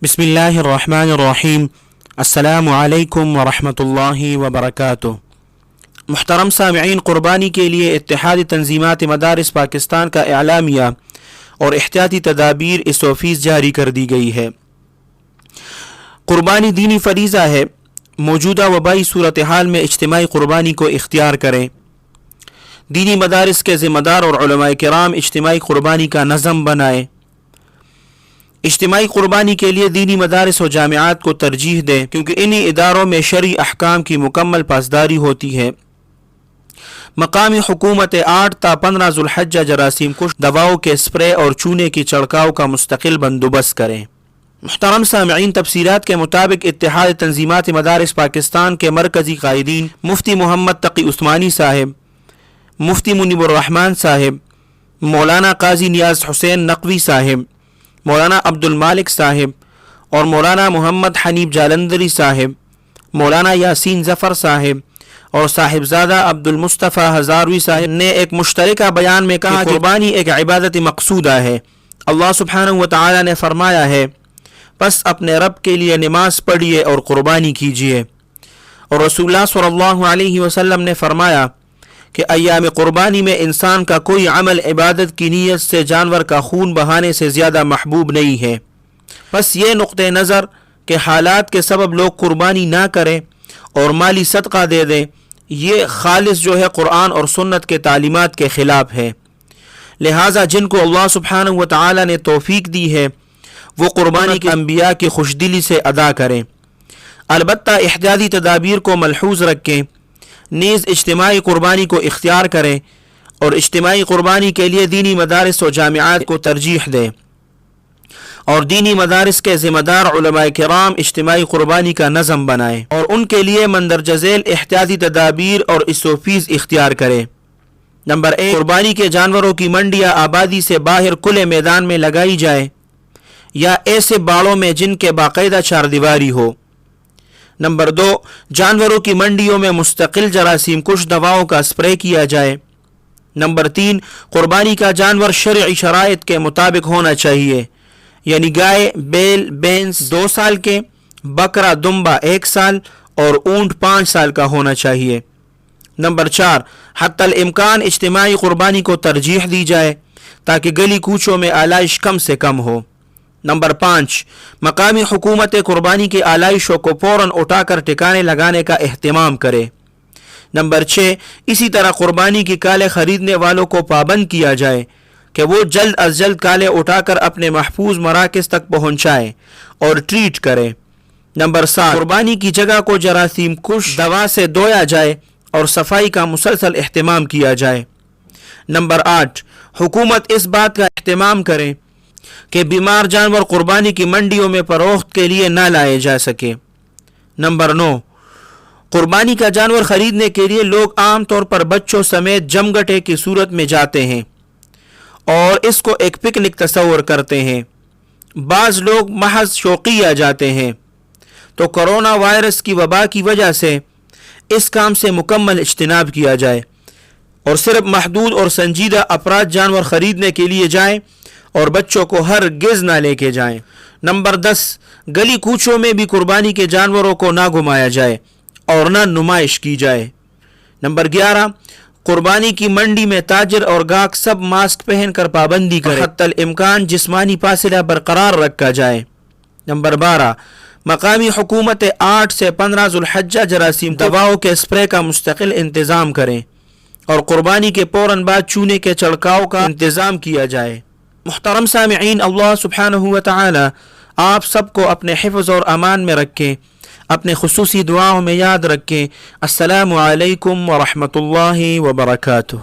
بسم اللہ الرحمن الرحیم۔ السلام علیکم ورحمۃ اللہ وبرکاتہ۔ محترم سامعین، قربانی کے لیے اتحاد تنظیمات مدارس پاکستان کا اعلامیہ اور احتیاطی تدابیر اس آفس جاری کر دی گئی ہے۔ قربانی دینی فریضہ ہے۔ موجودہ وبائی صورتحال میں اجتماعی قربانی کو اختیار کریں۔ دینی مدارس کے ذمہ دار اور علماء کرام اجتماعی قربانی کا نظم بنائیں۔ اجتماعی قربانی کے لیے دینی مدارس و جامعات کو ترجیح دیں، کیونکہ انہی اداروں میں شرعی احکام کی مکمل پاسداری ہوتی ہے۔ مقامی حکومت 8 تا 15 ذوالحجہ جراثیم کش دواؤں کے اسپرے اور چونے کی چھڑکاؤ کا مستقل بندوبست کریں۔ محترم سامعین، تفصیلات کے مطابق اتحاد تنظیمات مدارس پاکستان کے مرکزی قائدین مفتی محمد تقی عثمانی صاحب، مفتی منیب الرحمن صاحب، مولانا قاضی نیاز حسین نقوی صاحب، مولانا عبد المالک صاحب اور مولانا محمد حنیف جالندری صاحب، مولانا یاسین ظفر صاحب اور صاحبزادہ عبد المصطفیٰ ہزاروی صاحب نے ایک مشترکہ بیان میں کہا کہ قربانی ایک عبادت مقصودہ ہے۔ اللہ سبحانہ و تعالی نے فرمایا ہے، پس اپنے رب کے لیے نماز پڑھیے اور قربانی کیجیے، اور رسول اللہ صلی اللہ علیہ وسلم نے فرمایا کہ ایام قربانی میں انسان کا کوئی عمل عبادت کی نیت سے جانور کا خون بہانے سے زیادہ محبوب نہیں ہے۔ بس یہ نقطہ نظر کہ حالات کے سبب لوگ قربانی نہ کریں اور مالی صدقہ دے دیں، یہ خالص جو ہے قرآن اور سنت کے تعلیمات کے خلاف ہے۔ لہٰذا جن کو اللہ سبحانہ و تعالی نے توفیق دی ہے وہ قربانی کے انبیاء کی خوشدلی سے ادا کریں، البتہ احتیاطی تدابیر کو ملحوظ رکھیں، نیز اجتماعی قربانی کو اختیار کریں اور اجتماعی قربانی کے لیے دینی مدارس و جامعات کو ترجیح دیں، اور دینی مدارس کے ذمہ دار علماء کرام اجتماعی قربانی کا نظم بنائیں اور ان کے لیے مندرجہ ذیل احتیاطی تدابیر اور استوفیز اختیار کریں۔ نمبر 1، قربانی کے جانوروں کی منڈی یا آبادی سے باہر کھلے میدان میں لگائی جائے یا ایسے باڑوں میں جن کے باقاعدہ چاردیواری ہو۔ نمبر 2، جانوروں کی منڈیوں میں مستقل جراثیم کش دواؤں کا اسپرے کیا جائے۔ نمبر 3، قربانی کا جانور شرعی شرائط کے مطابق ہونا چاہیے، یعنی گائے، بیل، بینس 2 سال کے، بکرا دمبا 1 سال اور اونٹ 5 سال کا ہونا چاہیے۔ نمبر 4، حتی الامکان اجتماعی قربانی کو ترجیح دی جائے تاکہ گلی کوچوں میں آلائش کم سے کم ہو۔ نمبر 5، مقامی حکومت قربانی کی آلائشوں کو فوراً اٹھا کر ٹھکانے لگانے کا اہتمام کرے۔ نمبر 6، اسی طرح قربانی کی کالے خریدنے والوں کو پابند کیا جائے کہ وہ جلد از جلد کالے اٹھا کر اپنے محفوظ مراکز تک پہنچائیں اور ٹریٹ کریں۔ نمبر 7، قربانی کی جگہ کو جراثیم کش دوا سے دھویا جائے اور صفائی کا مسلسل اہتمام کیا جائے۔ نمبر 8، حکومت اس بات کا اہتمام کرے کہ بیمار جانور قربانی کی منڈیوں میں فروخت کے لیے نہ لائے جا سکے۔ نمبر 9، قربانی کا جانور خریدنے کے لیے لوگ عام طور پر بچوں سمیت جمگٹے کی صورت میں جاتے ہیں اور اس کو ایک پکنک تصور کرتے ہیں۔ بعض لوگ محض شوقیہ جاتے ہیں، تو کرونا وائرس کی وبا کی وجہ سے اس کام سے مکمل اجتناب کیا جائے اور صرف محدود اور سنجیدہ افراد جانور خریدنے کے لیے جائیں اور بچوں کو ہرگز نہ لے کے جائیں۔ نمبر 10، گلی کوچوں میں بھی قربانی کے جانوروں کو نہ گھمایا جائے اور نہ نمائش کی جائے۔ نمبر 11، قربانی کی منڈی میں تاجر اور گاہک سب ماسک پہن کر پابندی کریں، حتی الامکان جسمانی فاصلہ برقرار رکھا جائے۔ نمبر 12، مقامی حکومت 8 سے 15 ذوالحجہ جراثیم دواؤں کے اسپرے کا مستقل انتظام کریں اور قربانی کے فوراً بعد چونے کے چھڑکاؤ کا انتظام کیا جائے۔ محترم سامعین، اللہ سبحانہ و تعالی آپ سب کو اپنے حفظ اور امان میں رکھیں، اپنے خصوصی دعاؤں میں یاد رکھیں۔ السلام علیکم ورحمۃ اللہ وبرکاتہ۔